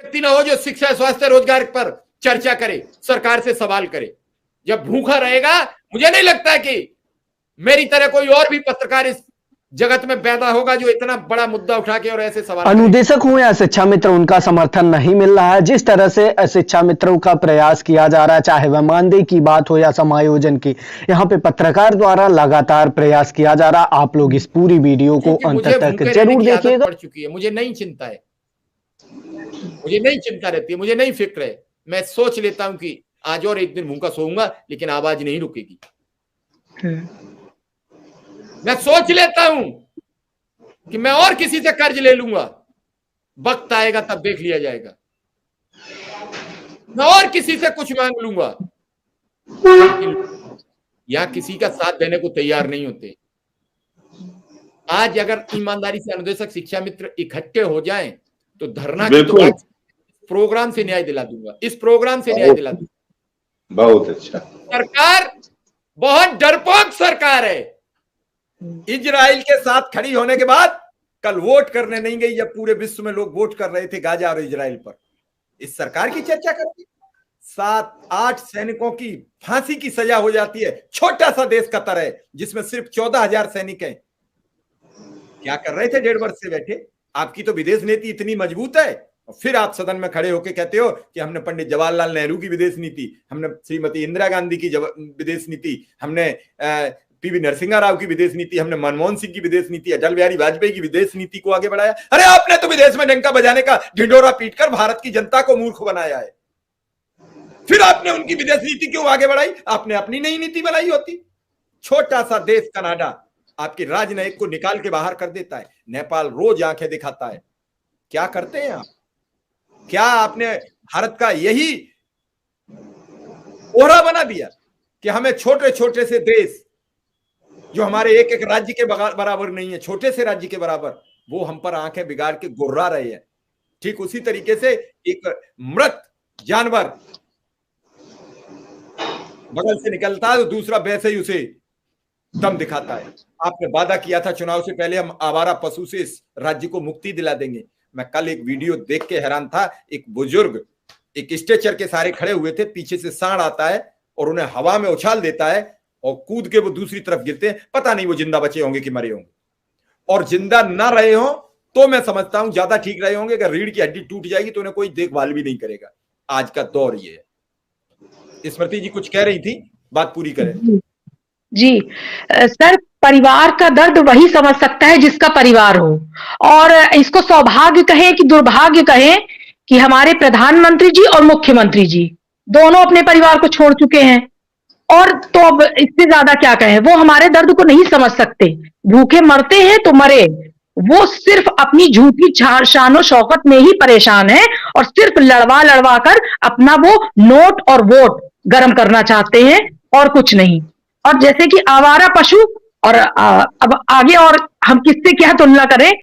व्यक्ति ना हो जो शिक्षा, स्वास्थ्य, रोजगार पर चर्चा करे, सरकार से सवाल करे। जब भूखा रहेगा, मुझे नहीं लगता कि मेरी तरह कोई और भी पत्रकार इस जगत में पैदा होगा जो इतना बड़ा मुद्दा उठा के और ऐसे सवाल। अनुदेशक हुए या शिक्षा मित्र, उनका समर्थन नहीं मिल रहा है। जिस तरह से शिक्षा मित्रों का प्रयास किया जा रहा है, चाहे वह मानदेय की बात हो या समायोजन की, यहाँ पे पत्रकार द्वारा लगातार प्रयास किया जा रहा। आप लोग इस पूरी वीडियो को अंत तक जरूर देखिएगा। पड़ चुकी है, मुझे नहीं चिंता है, मुझे नहीं चिंता रहती है, मुझे नहीं फिक्र है। मैं सोच लेता हूं कि आज और एक दिन भूखा सोऊंगा, लेकिन आवाज नहीं रुकेगी। मैं सोच लेता हूं कि मैं और किसी से कर्ज ले लूंगा, वक्त आएगा तब देख लिया जाएगा। मैं और किसी से कुछ मांग लूंगा, लेकिन यहां किसी का साथ देने को तैयार नहीं होते। आज अगर ईमानदारी से अनुदेशक, शिक्षा मित्र इकट्ठे हो जाएं तो धरना की तो प्रोग्राम से न्याय दिला दूंगा, इस प्रोग्राम से न्याय दिला दूंगा। बहुत अच्छा। सरकार बहुत डरपोक सरकार है। इजराइल के साथ खड़ी होने के बाद कल वोट करने नहीं गई, जब पूरे विश्व में लोग वोट कर रहे थे गाजा और इजराइल पर। इस सरकार की चर्चा करती। 7-8 सैनिकों की फांसी की सजा हो जाती है। छोटा सा देश कतर है जिसमें सिर्फ 14,000 सैनिक हैं। क्या कर रहे थे 1.5 वर्ष से बैठे? आपकी तो विदेश नीति इतनी मजबूत है, और फिर आप सदन में खड़े होकर कहते हो कि हमने पंडित जवाहरलाल नेहरू की विदेश नीति, हमने श्रीमती इंदिरा गांधी की विदेश नीति, हमने पीवी नरसिम्हा राव की विदेश नीति, हमने मनमोहन सिंह की विदेश नीति, अटल बिहारी वाजपेयी की विदेश नीति को आगे बढ़ाया। अरे आपने तो विदेश में डंका बजाने का ढिंडोरा पीटकर भारत की जनता को मूर्ख बनाया है। फिर आपने उनकी विदेश नीति क्यों आगे बढ़ाई? आपने अपनी नई नीति बनाई होती। छोटा सा देश कनाडा आपके राजनयिक को निकाल के बाहर कर देता है। नेपाल रोज आंखें दिखाता है। क्या करते हैं आप? क्या आपने भारत का यही ओहरा बना दिया कि हमें छोटे छोटे से देश जो हमारे एक एक राज्य के बराबर नहीं है, छोटे से राज्य के बराबर, वो हम पर आंखें बिगाड़ के गुर्रा रहे हैं। ठीक उसी तरीके से एक मृत जानवर बगल से निकलता है तो दूसरा वैसे ही उसे दम दिखाता है। आपने वादा किया था चुनाव से पहले हम आवारा पशु से इस राज्य को मुक्ति दिला देंगे। मैं कल एक वीडियो देख के हैरान था। एक बुजुर्ग एक स्ट्रेचर के सारे खड़े हुए थे, पीछे से सांड आता है और उन्हें हवा में उछाल देता है और कूद के वो दूसरी तरफ गिरते हैं। पता नहीं वो जिंदा बचे होंगे कि मरे होंगे। और जिंदा ना रहे हो तो मैं समझता हूं ज्यादा ठीक रहे होंगे। अगर रीढ़ की हड्डी टूट जाएगी तो उन्हें कोई देखभाल भी नहीं करेगा। आज का दौर ये है। स्मृति जी कुछ कह रही थी, बात पूरी करें। जी सर, परिवार का दर्द वही समझ सकता है जिसका परिवार हो। और इसको सौभाग्य कहे कि दुर्भाग्य कहे कि हमारे प्रधानमंत्री जी और मुख्यमंत्री जी दोनों अपने परिवार को छोड़ चुके हैं। और तो अब इससे ज्यादा क्या कहें, वो हमारे दर्द को नहीं समझ सकते। भूखे मरते हैं तो मरे, वो सिर्फ अपनी झूठी शानो शौकत में ही परेशान है और सिर्फ लड़वा लड़वा कर अपना वो नोट और वोट गर्म करना चाहते हैं और कुछ नहीं। और जैसे कि आवारा पशु, और अब आगे और हम किससे क्या तुलना करें।